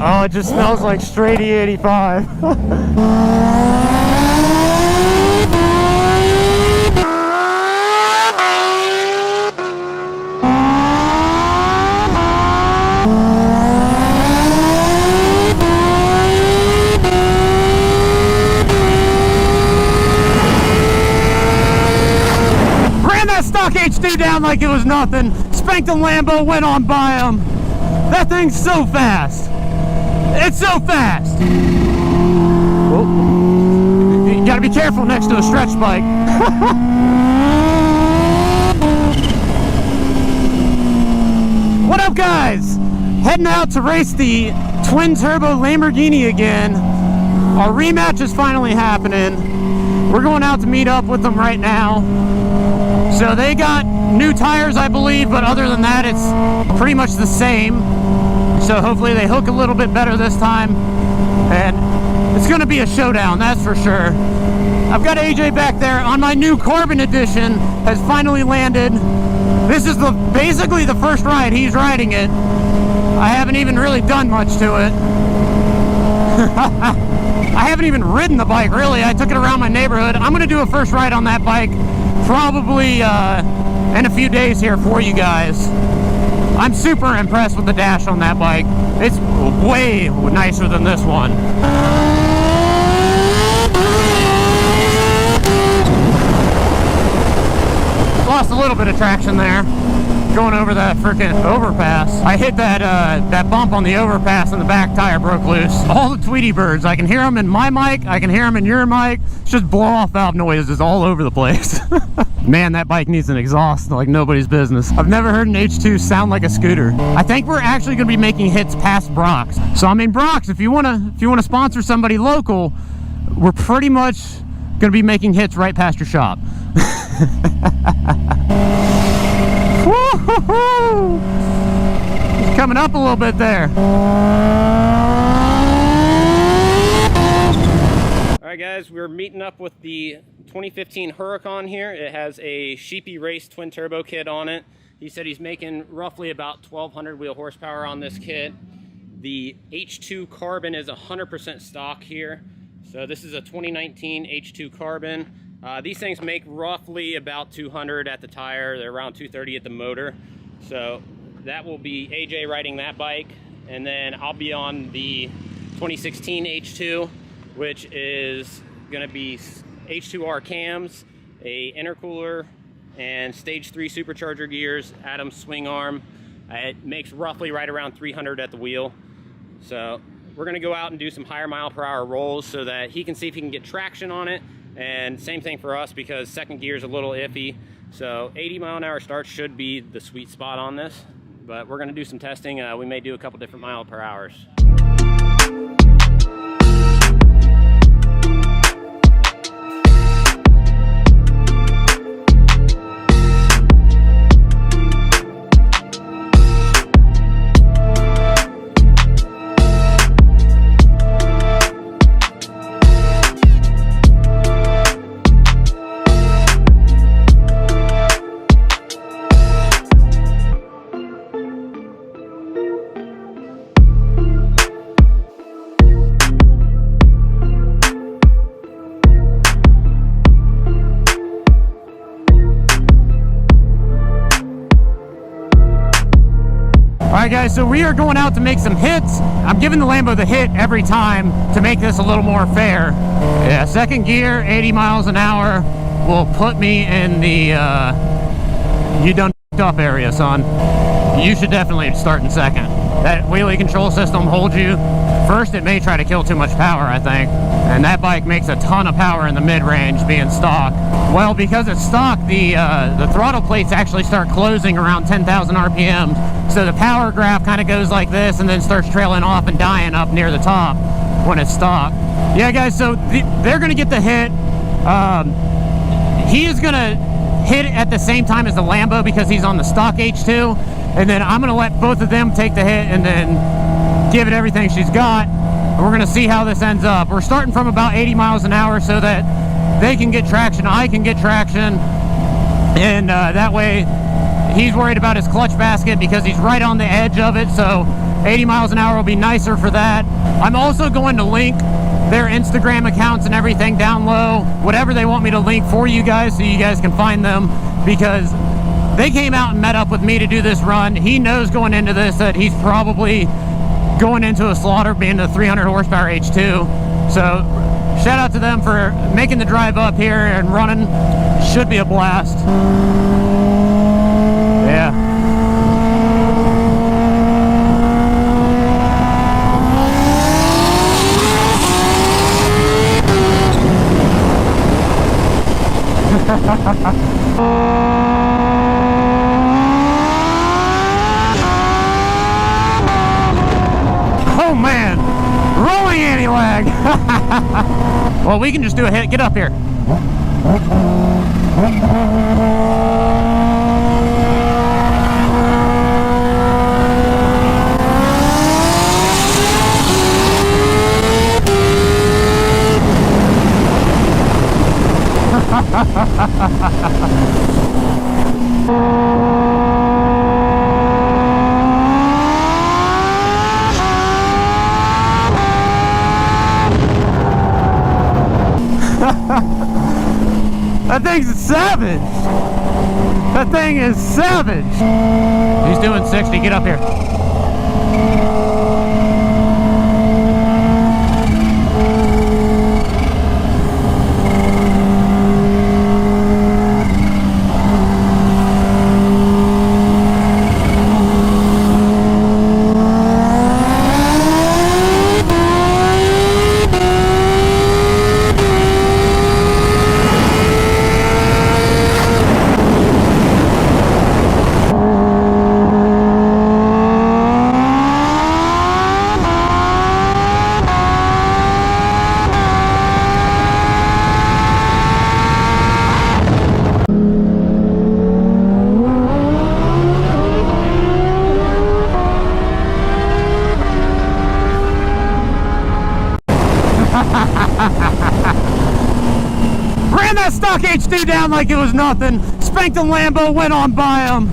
Oh, it just smells like straight E85. Stock H2 down like it was nothing. Spanked a Lambo, went on by him. That thing's so fast. It's so fast. Oh. You gotta be careful next to a stretch bike. What up, guys? Heading out to race the twin turbo Lamborghini again. Our rematch is finally happening. We're going out to meet up with them right now. So they got new tires, I believe, but other than that, it's pretty much the same. So hopefully they hook a little bit better this time. And it's going to be a showdown, that's for sure. I've got AJ back there on my new Carbon Edition, has finally landed. This is basically the first ride he's riding it. I haven't even really done much to it. I haven't even ridden the bike, really. I took it around my neighborhood. I'm going to do a first ride on that bike probably in a few days here for you guys. I'm super impressed with the dash on that bike. It's way nicer than this one. Lost a little bit of traction there going over that freaking overpass. I hit that bump on the overpass and the back tire broke loose. All the Tweety birds, I can hear them in my mic, I can hear them in your mic. It's just blow off valve noises all over the place. Man, that bike needs an exhaust like nobody's business. I've never heard an H2 sound like a scooter. I think we're actually going to be making hits past Brock's. So I mean, Brock's, if you want to sponsor somebody local, we're pretty much going to be making hits right past your shop. It's coming up a little bit there. Alright guys, we're meeting up with the 2015 Huracan here. It has a Sheepy Race twin turbo kit on it. He said he's making roughly about 1,200 wheel horsepower on this kit. The H2 Carbon is 100% stock here. So this is a 2019 H2 Carbon. These things make roughly about 200 at the tire. They're around 230 at the motor. So that will be AJ riding that bike. And then I'll be on the 2016 H2, which is going to be H2R cams, a intercooler, and stage 3 supercharger gears, Adams swing arm. It makes roughly right around 300 at the wheel. So we're going to go out and do some higher mile per hour rolls so that he can see if he can get traction on it. And same thing for us because second gear is a little iffy. So 80 mile an hour starts should be the sweet spot on this. But we're going to do some testing. We may do a couple different mile per hours. Alright guys, so we are going out to make some hits. I'm giving the Lambo the hit every time to make this a little more fair. Yeah, second gear, 80 miles an hour will put me in the you done up area, son. You should definitely start in second. That wheelie control system holds you. First, it may try to kill too much power, I think. And that bike makes a ton of power in the mid-range being stock. Well, because it's stock, the throttle plates actually start closing around 10,000 RPMs. So the power graph kind of goes like this and then starts trailing off and dying up near the top when it's stock. Yeah, guys, so they're going to get the hit. He is going to hit at the same time as the Lambo because he's on the stock H2. And then I'm going to let both of them take the hit and then give it everything she's got. And we're going to see how this ends up. We're starting from about 80 miles an hour so that they can get traction, I can get traction. And that way he's worried about his clutch basket because he's right on the edge of it, so 80 miles an hour will be nicer for that. I'm also going to link their Instagram accounts and everything down low, whatever they want me to link for you guys so you guys can find them, because they came out and met up with me to do this run. He knows going into this that he's probably going into a slaughter being a 300 horsepower H2. So shout out to them for making the drive up here and running. Should be a blast. Yeah. Oh man, rolling anti-lag. Well, we can just do a hit. Get up here. That thing's savage. That thing is savage. He's doing 60. Get up here. Ran that stock H2 down like it was nothing. Spanked a Lambo, went on by him.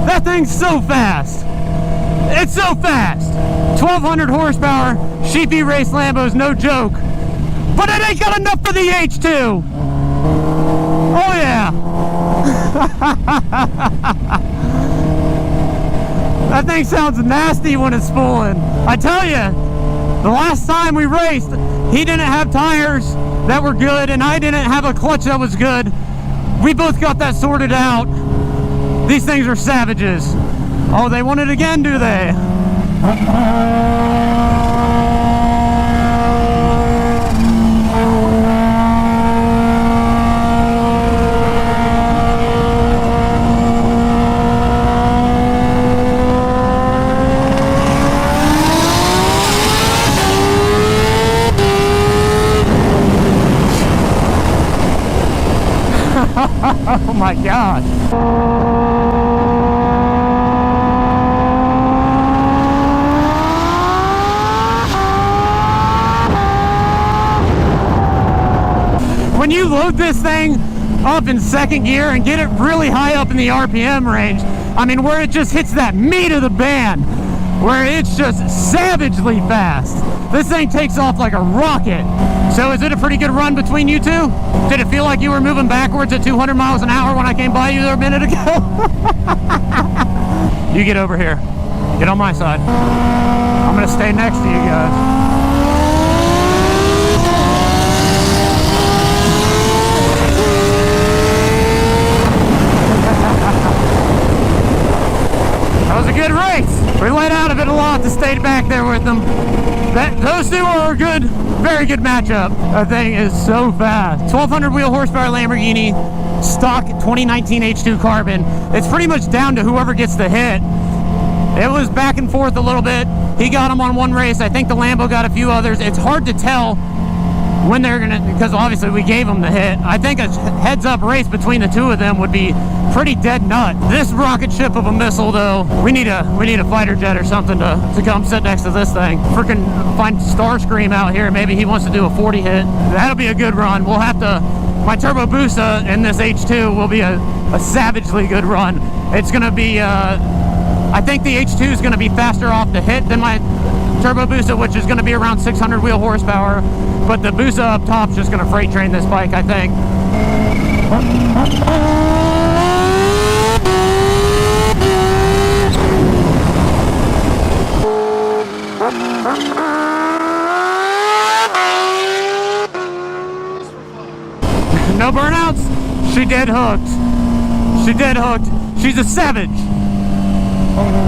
That thing's so fast. It's so fast. 1200 horsepower, sheepy race Lambo's no joke. But it ain't got enough for the H2. Oh yeah. That thing sounds nasty when it's spooling. I tell you, the last time we raced, he didn't have tires that were good, and I didn't have a clutch that was good. We both got that sorted out. These things are savages. Oh, they want it again, do they? Oh my God. When you load this thing up in second gear and get it really high up in the RPM range, I mean, where it just hits that meat of the band, where it's just savagely fast. This thing takes off like a rocket. So is it a pretty good run between you two? Did it feel like you were moving backwards at 200 miles an hour when I came by you there a minute ago? You get over here. Get on my side. I'm gonna stay next to you guys. That was a good race. We let out of it a lot to stay back there with them. Those two are a good, very good matchup. That thing is so fast. 1200 wheel horsepower Lamborghini, stock 2019 H2 carbon. It's pretty much down to whoever gets the hit. It was back and forth a little bit. He got him on one race. I think the Lambo got a few others. It's hard to tell when they're gonna, because obviously we gave them the hit. I think a heads-up race between the two of them would be pretty dead nut. This rocket ship of a missile, though, we need a fighter jet or something to come sit next to this thing. Freaking find Starscream out here. Maybe he wants to do a 40 hit. That'll be a good run. We'll have to my turbo Busa in this H2 will be a savagely good run. It's gonna be, I think the H2 is gonna be faster off the hit than my turbo Busa, which is gonna be around 600 wheel horsepower. But the Busa up top's just gonna freight train this bike, I think. No burnouts? She dead hooked. She dead hooked. She's a savage.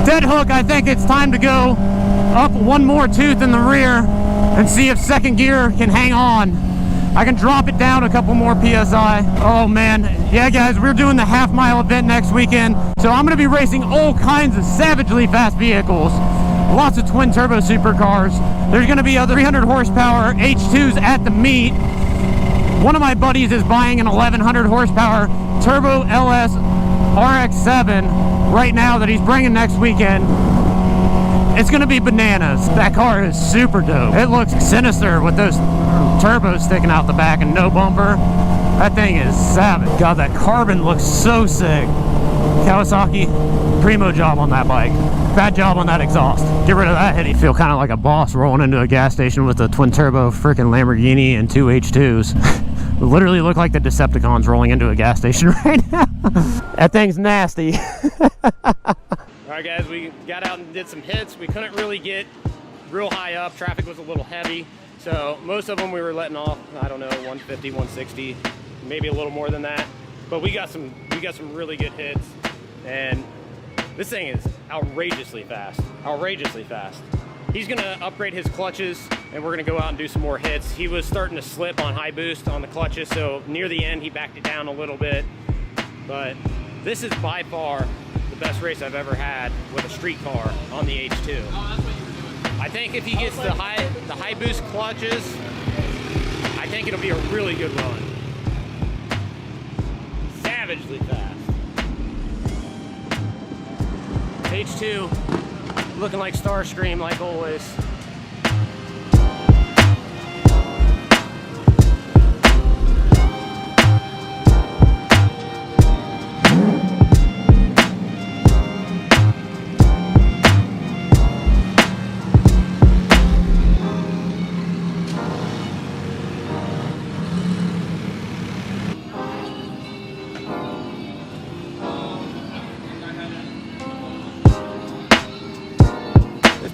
Dead hook, I think it's time to go up one more tooth in the rear and see if second gear can hang on. I can drop it down a couple more PSI. Oh man, yeah guys, we're doing the half-mile event next weekend, so I'm gonna be racing all kinds of savagely fast vehicles. Lots of twin turbo supercars. There's gonna be other 300 horsepower H2s at the meet. One of my buddies is buying an 1100 horsepower turbo LS RX-7 right now that he's bringing next weekend. It's gonna be bananas. That car is super dope. It looks sinister with those turbos sticking out the back and no bumper. That thing is savage. God, that carbon looks so sick. Kawasaki, primo job on that bike. Bad job on that exhaust. Get rid of that head. You feel kind of like a boss rolling into a gas station with a twin turbo freaking Lamborghini and 2 H2s. Literally look like the Decepticons rolling into a gas station right now. That thing's nasty. Alright guys, we got out and did some hits. We couldn't really get real high up. Traffic was a little heavy. So most of them we were letting off, I don't know, 150, 160, maybe a little more than that. But we got some really good hits. And this thing is outrageously fast. Outrageously fast. He's gonna upgrade his clutches and we're gonna go out and do some more hits. He was starting to slip on high boost on the clutches, so near the end he backed it down a little bit. But this is by far the best race I've ever had with a street car on the H2. I think if he gets the high boost clutches, I think it'll be a really good run. Savagely fast. H2 looking like Starscream like always.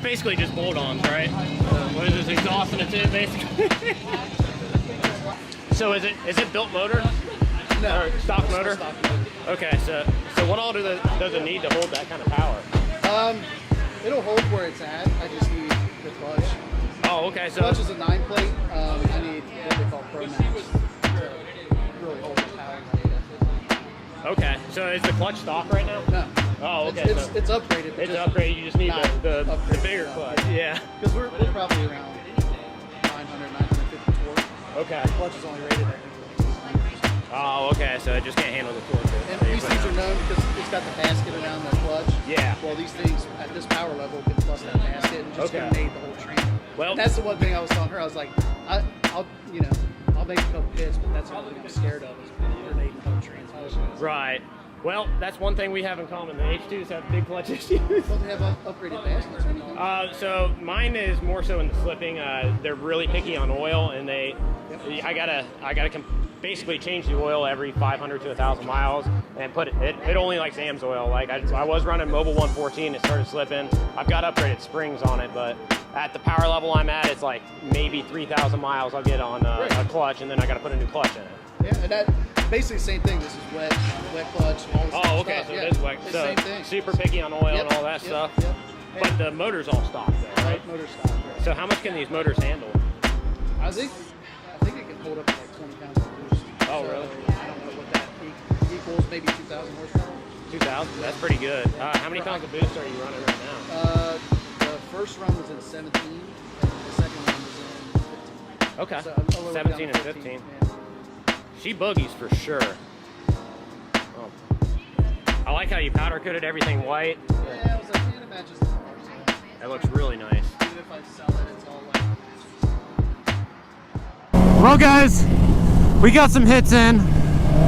Basically just bolt-ons, right? What is this, exhaust in it too, basically? So is it built motor? No. Or stock motor? Stock motor. Okay, so what all does it need to hold that kind of power? It'll hold where it's at. I just need the clutch. Oh, okay. So Clutch is a 9-plate. I need what they call Pro Max to really hold the power. okay, so is the clutch stock right now? No. Oh, okay. It's upgraded. It's upgraded. You just need the bigger clutch. Yeah. Because we're probably around 900, 950 torque. Okay. The clutch is only rated at 800. Oh, okay. So it just can't handle the torque. And these things are known because it's got the basket around the clutch. Yeah. Well, these things at this power level can plus that basket and just grenade the whole train. Well, and that's the one thing I was telling her. I was like, I'll make a couple hits, but that's what I'm really scared of is grenading the whole transmission. right. Well, that's one thing we have in common. The H2s have big clutch issues. Don't they have upgraded baskets or anything? So mine is more so in the slipping. They're really picky on oil, and I gotta basically change the oil every 500 to 1,000 miles, and put it only likes AMS oil. Like I was running Mobil 114, it started slipping. I've got upgraded springs on it, but at the power level I'm at, it's like maybe 3,000 miles I'll get on a clutch, and then I gotta put a new clutch in it. Yeah, and that basically the same thing. This is wet clutch. All this okay, stuff. so it is wet. It's So same thing. super picky on oil and all that stuff. Yep. But the motor's all stock though, right? Motor stock. Right. So how much can these motors handle? I think it can hold up to like 20 pounds of boost. Oh, so, really? I don't know what that equals. Maybe 2,000 horsepower. 2,000. That's pretty good. How many pounds of boost are you running right now? The first run was in 17, and the second run was in 15. Okay. So a little 17 down and to 15. Yeah. She boogies for sure. Oh. I like how you powder coated everything white. Yeah, I was like, man, it matches the car. So That looks really nice. even if I sell it, it's all like. Well guys, We got some hits in.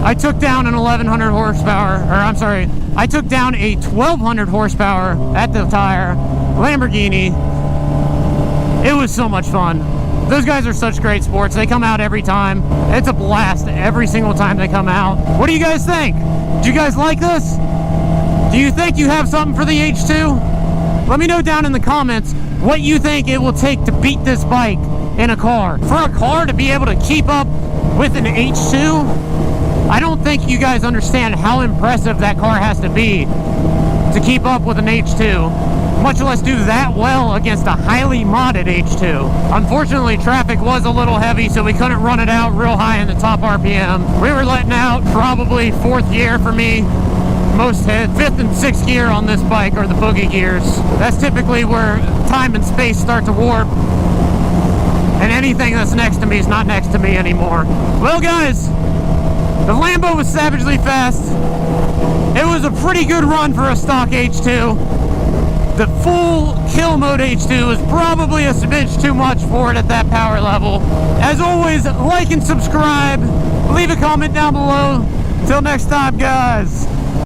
I took down an 1100 horsepower, or I'm sorry, I took down a 1200 horsepower at the tire Lamborghini. It was so much fun. Those guys are such great sports. They come out every time. It's a blast every single time they come out. What do you guys think? Do you guys like this? Do you think you have something for the H2? Let me know down in the comments what you think it will take to beat this bike in a car. For a car to be able to keep up with an H2, I don't think you guys understand how impressive that car has to be to keep up with an H2, much less do that well against a highly modded H2. Unfortunately, traffic was a little heavy, so we couldn't run it out real high in the top RPM. We were letting out probably 4th gear for me. Most hit 5th and 6th gear on this bike are the boogie gears. That's typically where time and space start to warp, and anything that's next to me is not next to me anymore. Well guys, the Lambo was savagely fast. It was a pretty good run for a stock H2. The full kill mode H2 was probably a smidge too much for it at that power level. As always, like and subscribe. Leave a comment down below. Till next time, guys.